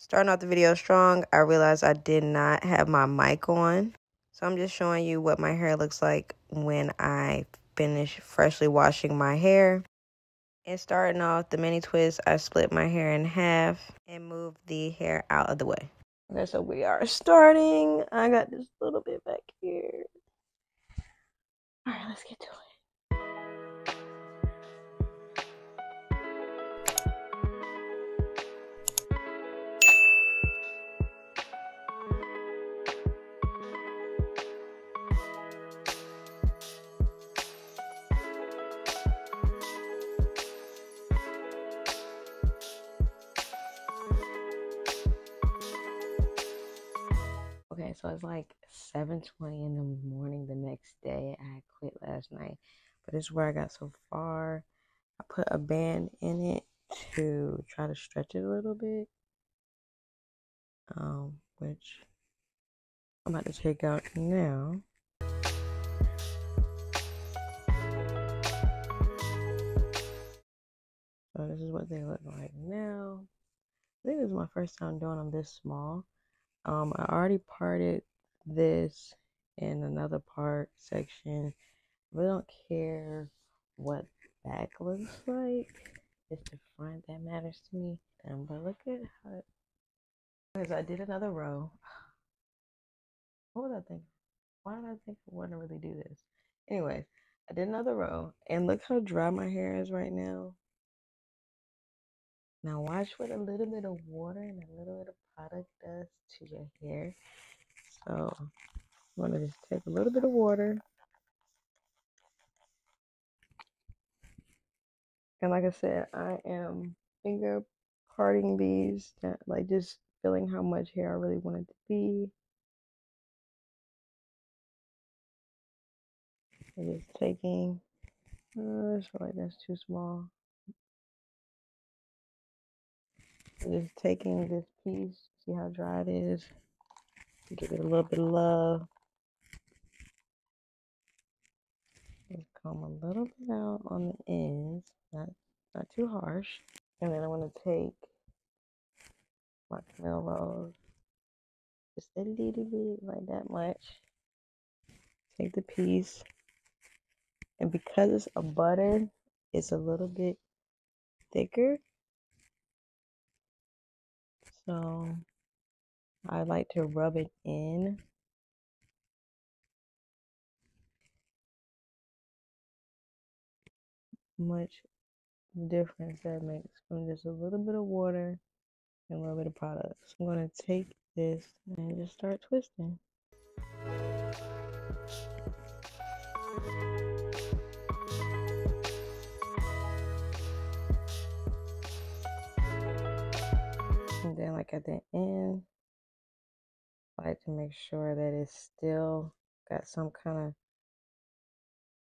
Starting off the video strong, I realized I did not have my mic on. So I'm just showing you what my hair looks like when I finish freshly washing my hair. And starting off the mini twist, I split my hair in half and moved the hair out of the way. Okay, so we are starting. I got this little bit back here. All right, let's get to it. Okay, so it's like 7:20 in the morning the next day. I had quit last night, but this is where I got so far. I put a band in it to try to stretch it a little bit, which I'm about to take out now. So this is what they look like now. I think this is my first time doing them this small. I already parted this in another part section. I really don't care what back looks like. It's the front that matters to me. But look at how it, because I did another row. What was I thinking? Why did I think I want to really do this? Anyways, I did another row, and look how dry my hair is right now. Now watch what a little bit of water and a little bit of product does to your hair. So I'm gonna just take a little bit of water. And like I said, I am finger parting these, like just feeling how much hair I really want it to be. And just taking, I feel like that's too small. And just taking this piece, see how dry it is. Give it a little bit of love. Just comb a little bit out on the ends, not too harsh. And then I want to take my Melrose, just a little bit, like that much. Take the piece, and because it's a butter, it's a little bit thicker. So I like to rub it in. Much difference that makes from just a little bit of water and a little bit of product. So I'm going to take this and just start twisting. And then like at the end, I like to make sure that it's still got some kind of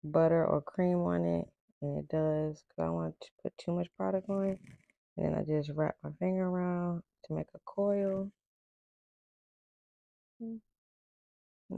butter or cream on it, and it does, because I don't want to put too much product on it. And then I just wrap my finger around to make a coil. And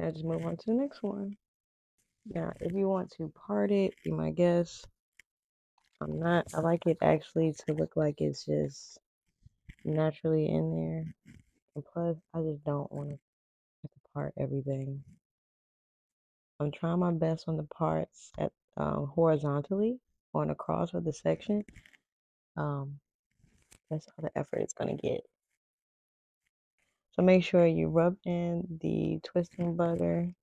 I just move on to the next one. Now, if you want to part it, be my guest. I'm not. I like it actually to look like it's just naturally in there. And plus, I just don't want to have to part everything. I'm trying my best on the parts at horizontally going across with the section. That's all the effort it's gonna get. So make sure you rub in the twisting butter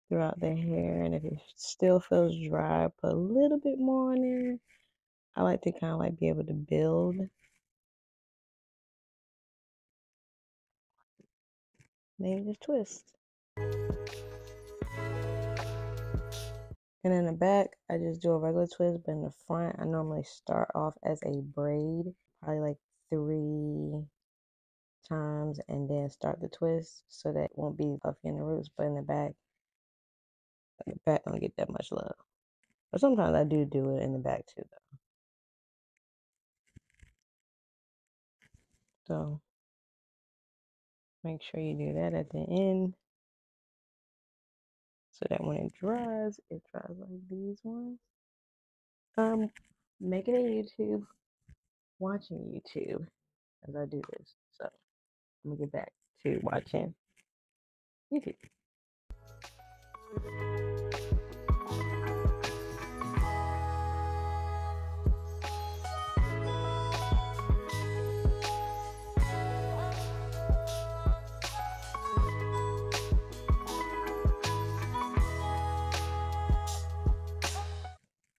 throughout the hair, and if it still feels dry, put a little bit more on there. I like to kind of like be able to build. Then just twist. And in the back, I just do a regular twist, but in the front, I normally start off as a braid, probably like 3 times, and then start the twist so that it won't be puffy in the roots. But in the back don't get that much love. But sometimes I do it in the back too, though. So make sure you do that at the end, so that when it dries like these ones. Making a YouTube, watching YouTube. as I do this. So let me get back to watching YouTube.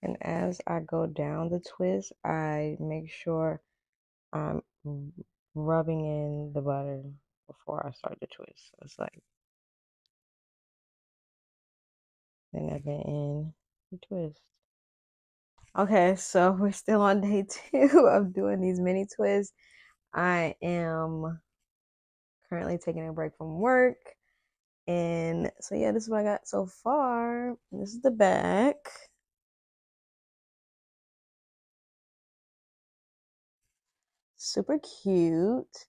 And as I go down the twist, I make sure I'm rubbing in the butter before I start the twist. So it's like, then at the end, the twist. Okay, so we're still on day 2 of doing these mini twists. I am currently taking a break from work. And so yeah, this is what I got so far. This is the back. Super cute.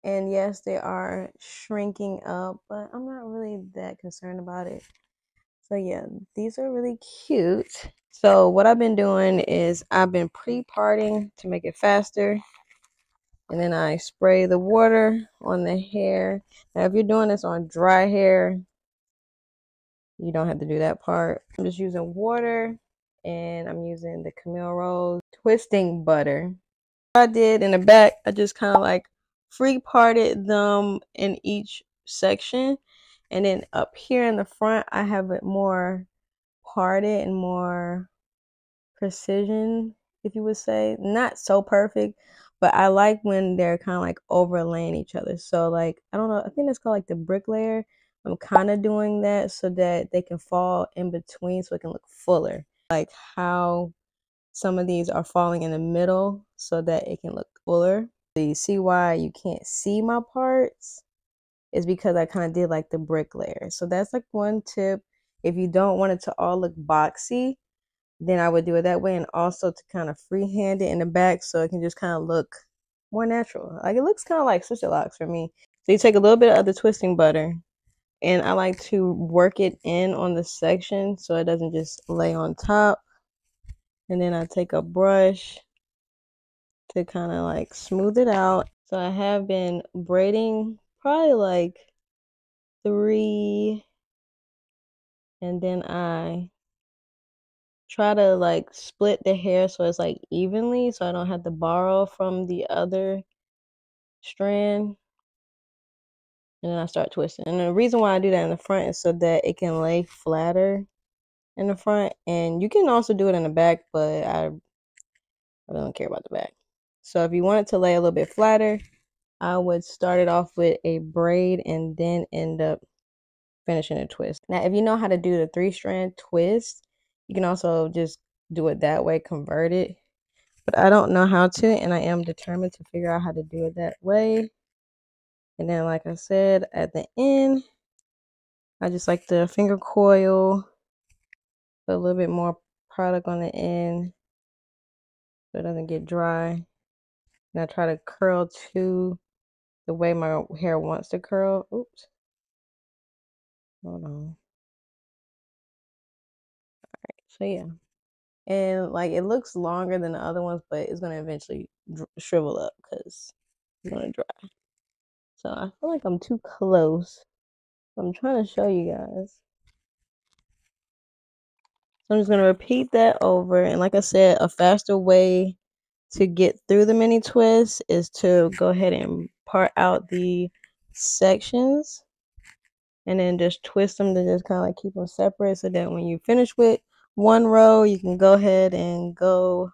And yes, they are shrinking up, but I'm not really that concerned about it. So yeah, these are really cute. So what I've been doing is I've been pre-parting to make it faster. And then I spray the water on the hair. Now if you're doing this on dry hair, you don't have to do that part. I'm just using water and I'm using the Camille Rose twisting butter. What I did in the back, I just kind of like free parted them in each section. And then up here in the front, I have it more parted and more precision, if you would say. Not so perfect, but I like when they're kind of like overlaying each other. So like, I don't know, I think it's called like the brick layer. I'm kind of doing that so that they can fall in between so it can look fuller. Like how some of these are falling in the middle so that it can look fuller. So you see why you can't see my parts is because I kind of did like the brick layer. So that's like one tip. If you don't want it to all look boxy, then I would do it that way, and also to kind of freehand it in the back so it can just kind of look more natural. Like it looks kind of like sister locks for me. So you take a little bit of the twisting butter, and I like to work it in on the section so it doesn't just lay on top. And then I take a brush to kind of like smooth it out. So I have been braiding probably like 3, and then I try to like split the hair so it's like evenly so I don't have to borrow from the other strand. And then I start twisting. And the reason why I do that in the front is so that it can lay flatter in the front. And you can also do it in the back, but I don't care about the back. So if you want it to lay a little bit flatter, I would start it off with a braid and then end up finishing a twist. Now, if you know how to do the 3-strand twist, you can also just do it that way, convert it. But I don't know how to, and I am determined to figure out how to do it that way. And then, like I said, at the end, I just like the finger coil, put a little bit more product on the end so it doesn't get dry. And I try to curl to the way my hair wants to curl. Oops. Hold on. Alright, so yeah. And like it looks longer than the other ones, but it's gonna eventually shrivel up because it's gonna dry. So I feel like I'm too close. I'm trying to show you guys. So I'm just gonna repeat that over. And like I said, a faster way to get through the mini twist is to go ahead and part out the sections and then just twist them to just kind of like keep them separate so that when you finish with one row, you can go ahead and go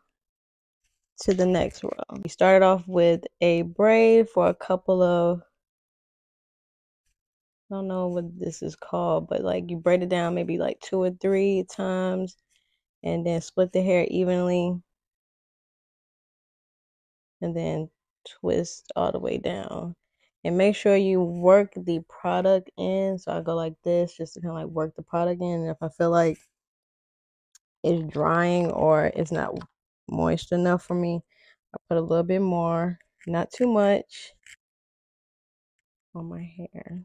to the next row. You started off with a braid for a couple of, I don't know what this is called, but like you braid it down maybe like 2 or 3 times and then split the hair evenly and then twist all the way down. And make sure you work the product in. So I go like this just to kind of like work the product in. And if I feel like it's drying or it's not moist enough for me, I put a little bit more, not too much, on my hair.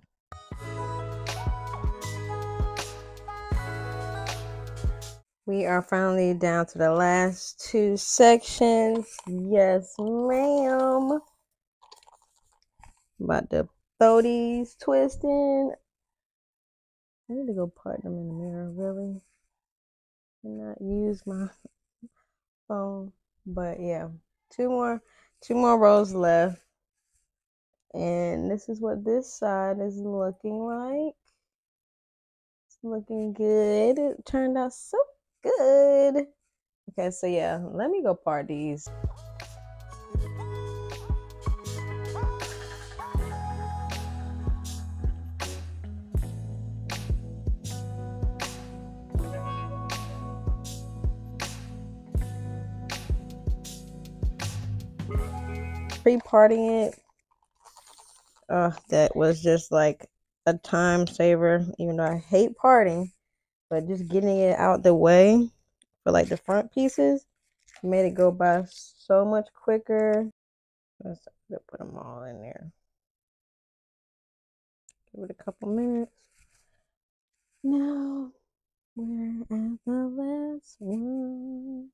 We are finally down to the last 2 sections. Yes, ma'am. About to throw these twists in. I need to go part them in the mirror, really, and not use my phone. But yeah, two more rows left, and this is what this side is looking like. It's looking good. It turned out so good. Okay, so yeah, let me go part these. Pre-parting it, that was just like a time saver, even though I hate parting, but just getting it out the way for like the front pieces made it go by so much quicker. Let's put them all in there. Give it a couple minutes. Now we're at the last one.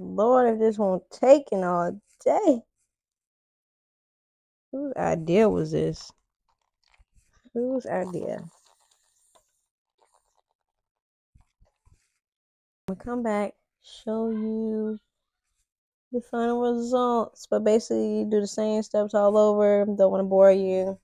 Lord, if this won't take it all day. Whose idea was this? Whose idea? I'm gonna come back, show you the final results. But basically, you do the same steps all over. Don't want to bore you.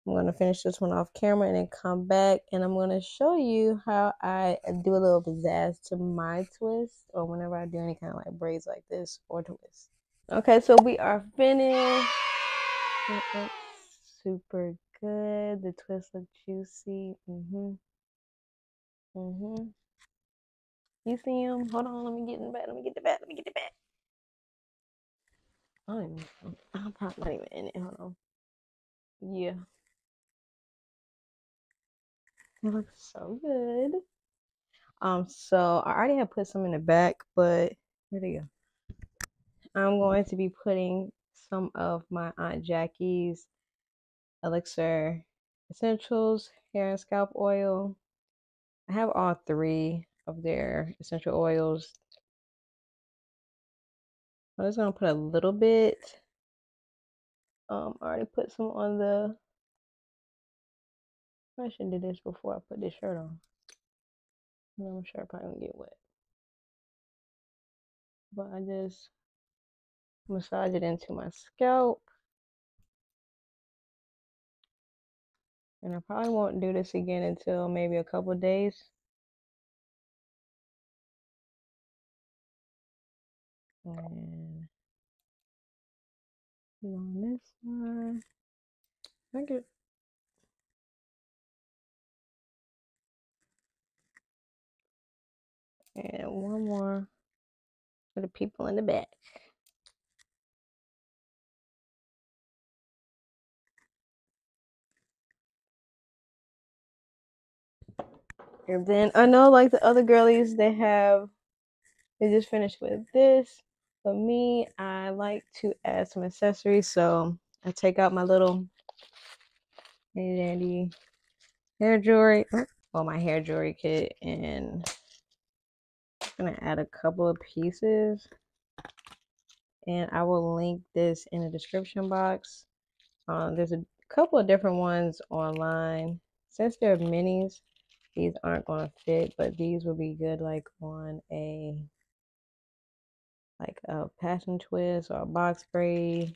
I'm going to finish this one off camera and then come back, and I'm going to show you how I do a little pizzazz to my twist, or whenever I do any kind of like braids like this or twist. Okay, so we are finished. It looks super good. The twist looks juicy. You see him? Hold on, let me get in the back. Let me get the back. I'm probably not even in it. Hold on. Yeah. It looks so good. So I already have put some in the back, but where'd they go? I'm going to be putting some of my Aunt Jackie's Elixir Essentials hair and scalp oil. I have all three of their essential oils. I'm just gonna put a little bit. I already put some on the. I should do this before I put this shirt on. I'm sure I'm probably gonna get wet. But I just massage it into my scalp. And I probably won't do this again until maybe a couple of days. And on this side, I get. And one more for the people in the back. And then I know like the other girlies, they just finished with this. For me, I like to add some accessories. So I take out my little handy dandy hair jewelry. Well, my hair jewelry kit, and I'm gonna add a couple of pieces. And I will link this in the description box. There's a couple of different ones online. Since they're minis, these aren't going to fit, but these would be good like on a passion twist or a box braid.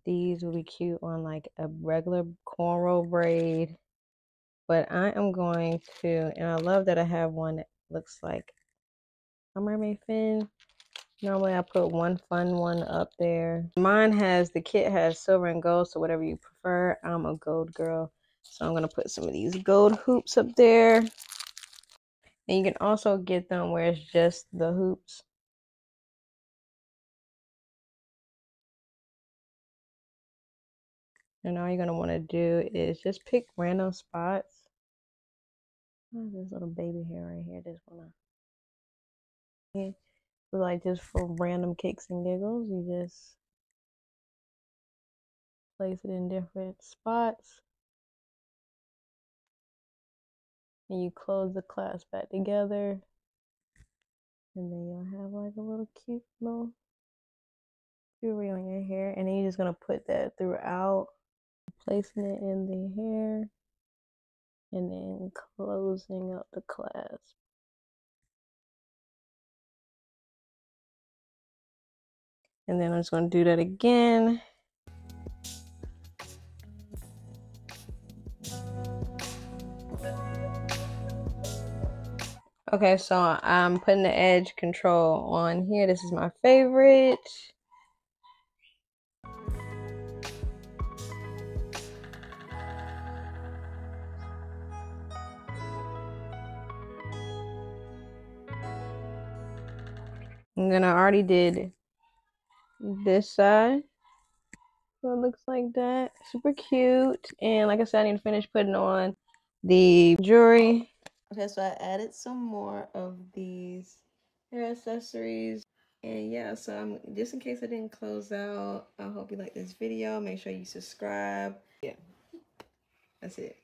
These would be cute on like a regular cornrow braid. But I am going to, and I love that I have one that looks like a mermaid fin. Normally I put one fun one up there. Mine has, the kit has silver and gold, so whatever you prefer. I'm a gold girl, so I'm going to put some of these gold hoops up there. And you can also get them where it's just the hoops. And all you're going to want to do is just pick random spots. Oh, this little baby hair right here. Just want to, like, just for random kicks and giggles, you just place it in different spots. And you close the clasp back together. And then you'll have like a little cute little jewelry on your hair, and then you're just gonna put that throughout, placing it in the hair, and then closing up the clasp. And then I'm just gonna do that again. Okay, so I'm putting the edge control on here. This is my favorite. And then I already did this side. So it looks like that. Super cute. And like I said, I need to finish putting on the jewelry. Okay, so I added some more of these hair accessories. And yeah, so I'm just in case I didn't close out, I hope you like this video. Make sure you subscribe. Yeah, that's it.